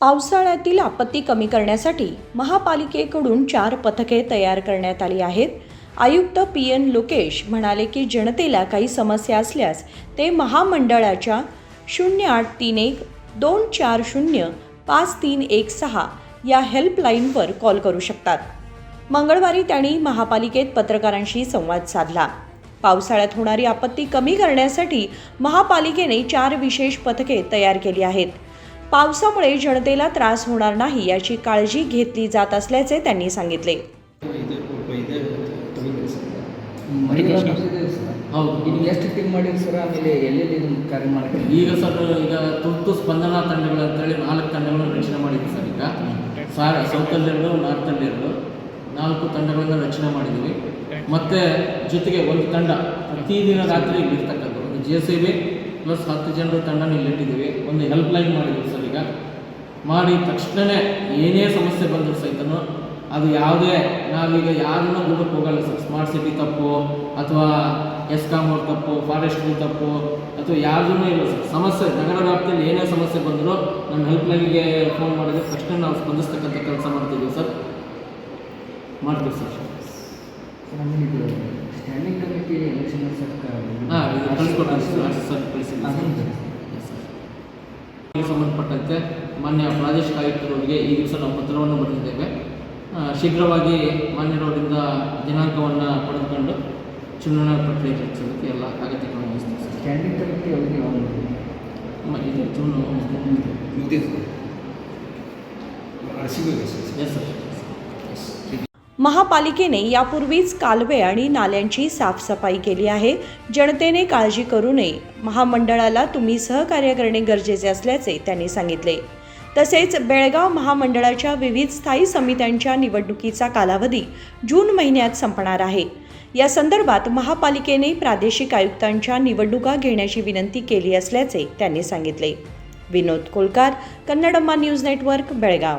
पावसाळ्यातील आपत्ती कमी करण्यासाठी महापालिकेकडून 4 पथके तयार करण्यात आली आहेत. आयुक्त पी.एन. लोकेश म्हणाले की जनतेला काही समस्या असल्यास ते महामंडळाच्या 0831-240-5316 या हेल्पलाईनवर कॉल करू शकतात. मंगळवारी त्यांनी महापालिकेत पत्रकारांशी संवाद साधला. पावसाळ्यात होणारी आपत्ती कमी करण्यासाठी महापालिकेने 4 विशेष पथके तयार केली आहेत. पावसामुळे जनतेला त्रास होणार नाही याची काळजी घेतली जात असल्याचे त्यांनी सांगितले. ಈಗ ಸರ್ ಈಗ ತುರ್ತು ಸ್ಪಂದನಾ ತಂಡಗಳು ಅಂತೇಳಿ 4 ತಂಡಗಳನ್ನು ರಚನೆ ಮಾಡಿದ್ವಿ ಸರ್. ಈಗ ಸೌತಲ್ಲಿರೋದು ನಾರ್ತಲ್ಲಿರೋದು 4 ತಂಡಗಳನ್ನು ರಚನೆ ಮಾಡಿದ್ದೀವಿ. ಮತ್ತು ಜೊತೆಗೆ ಒಂದು ತಂಡ ಪ್ರತಿದಿನ ರಾತ್ರಿ ಇಲ್ಲಿರ್ತಕ್ಕಂಥ ಒಂದು JCB ಪ್ಲಸ್ 10 ಜನರ ತಂಡನ ಇಲ್ಲಿಟ್ಟಿದ್ದೀವಿ. ಒಂದು ಹೆಲ್ಪ್ಲೈನ್ ಮಾಡಿದ್ದೀವಿ ಸರ್. ಈಗ ಮಾಡಿ ತಕ್ಷಣವೇ ಏನೇ ಸಮಸ್ಯೆ ಬಂದರೂ ಸಹಿತನೂ ಅದು ಯಾವುದೇ ನಾವೀಗ ಯಾರನ್ನೂ ದೂರಕ್ಕೆ ಹೋಗಲ್ಲ ಸರ್. ಸ್ಮಾರ್ಟ್ ಸಿಟಿ ತಪ್ಪು ಅಥವಾ ಎಸ್ಕಾಮ್ ಅವ್ರ ತಪ್ಪು, ಫಾರೆಸ್ಟ್ರಿ ತಪ್ಪು ಅಥವಾ ಯಾವುದೂ ಇಲ್ಲ ಸರ್. ಸಮಸ್ಯೆ ನಗರ ವ್ಯಾಪ್ತಿಯಲ್ಲಿ ಏನೇ ಸಮಸ್ಯೆ ಬಂದರೂ ನಮ್ಮ ಹೆಲ್ಪ್ಲೈನ್ಗೆ ಫೋನ್ ಮಾಡಿದ್ರೆ ತಕ್ಷಣ ನಾವು ಸ್ಪಂದಿಸ್ತಕ್ಕಂಥ ಕೆಲಸ ಮಾಡ್ತಿದ್ದೀವಿ ಸರ್. ಮಾಡ್ತೀವಿ ಸರ್. ಸ್ಟ್ಯಾಂಡಿಂಗ್ ಕಮಿಟಿ ಎಲೆಕ್ಷನ್ ಸಂಬಂಧಪಟ್ಟಂತೆ ಮಾನ್ಯ ಪ್ರಾದೇಶಿಕ ಆಯುಕ್ತರವರಿಗೆ ಈ ದಿವಸ ನಾವು ಪತ್ರವನ್ನು ಬರೆದಿದ್ದೇವೆ. ಶೀಘ್ರವಾಗಿ ಮಾನ್ಯರವರಿಂದ ದಿನಾಂಕವನ್ನು ಪಡೆದುಕೊಂಡು ಚುನಾವಣಾ ಪ್ರಕ್ರಿಯೆ ರಚಿಸೋದಕ್ಕೆ ಎಲ್ಲ ಅಗತ್ಯಗಳನ್ನು ವಹಿಸ್ತೀವಿ. ಸ್ಟ್ಯಾಂಡಿಂಗ್ ಕಮಿಟಿ ಅವರಿಗೆ ಇದು ಜೂನ್ ಎಸ್ ಸರ್. महापालिकेने यापूर्वीच कालवे आणि नाल्यांची साफसफाई केली आहे. जनतेने काळजी करू नये. महामंडळाला तुम्ही सहकार्य करणे गरजेचे असल्याचे त्यांनी सांगितले. तसेच बेळगाव महामंडळाच्या विविध स्थायी समित्यांच्या निवडणुकीचा कालावधी जून महिन्यात संपणार आहे. या संदर्भात महापालिकेने प्रादेशिक आयुक्तांच्या निवडणुका घेण्याची विनंती केली असल्याचे त्यांनी सांगितले. विनोद कोलकार, कन्नडम्मा न्यूज नेटवर्क, बेळगाव.